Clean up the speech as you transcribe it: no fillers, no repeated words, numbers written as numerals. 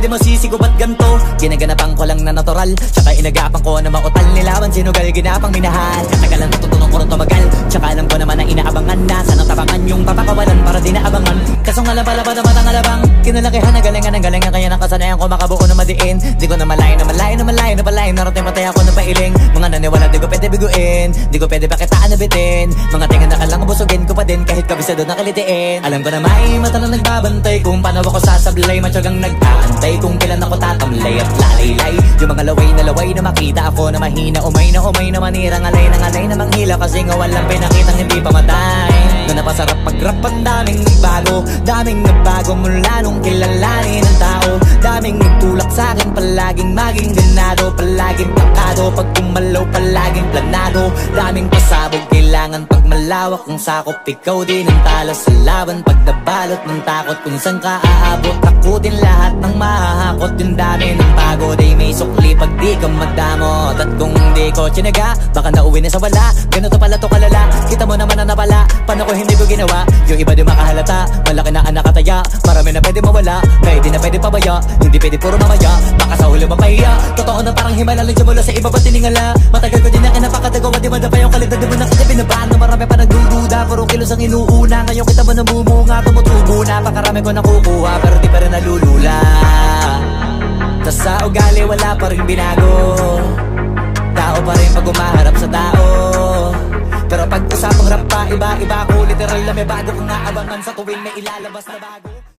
pwede masisigo ba't ganto? Ginaganapan ko lang na natural, tsaka inagapan ko na mautal. Nilaban sinugal, ginapang minahal. Katagalan natutunan ko rin tumagal, tsaka alam ko naman na inaabangan na sanang tabangan yung papakawalan para di naabangan. Kasong alam pala ba naman ang alabang kinalakihan na galingan ng galingan, kaya nakasanayan ko makabuo na madiin. Di ko na malayo na malayo na malayo na palayo, narating patay ako ng pailing. Mga naniwala di ko pwede biguin, di ko pwede pakitaan na bitin. Mga tinga na kalang busugin ko pa din kahit kabisado na kalitiin. Alam ko na may mata na nagbabantay kung paano ako sasablay, matyagang nag-aantay kung kailan ako tatamlay at lalaylay. Yung mga laway na makita ako na mahina, umay na manirang alay na manghila, kasi nga walang pinakitang hindi pamatay. Na napasarap pag-rap, ang daming nagbago mula nung kilalanin ng tao. Daming nagtulak sa'kin, palaging maging ganado, palaging plakado, pag kumalaw palaging planado. Daming pasabog, kailangan pag malawak ang sakop, ikaw din ang talo sa laban. Pag nabalot ng takot kung saan ka aabot, takutin lahat ng mahahakot. Yung dami ng pagod ay may sukli pag di ka magdamot. At kung hindi ko tsinaga, baka nauwi na sa wala. Ganito pala to kalala, kita mo naman na napala. Paano ko hindi ko ginawa, yung iba di makahalata. Malaki na anak kataya, marami na pwede mawala, kaya di na pwede pabaya. Hindi pwede puro mamaya, baka sa huli mapahiya. Totoo na parang himala lang mula sa iba ba tiningala. Matagal ko din na kinapakatagawa, di madapa yung kalidad. Di mo na kita binabahan na marami pa nagdududa, puro kilos ang inuuna. Ngayon kita mo namumunga, tumutubo na. Pakarami ko nakukuha, pero di pa rin nalulula. Tas sa ugali wala pa rin binago, tao pa rin pag umaharap sa tao. Pero pag usapang rap pa, iba-iba ko, literal na may bago kong naabangan sa tuwing may ilalabas na bago.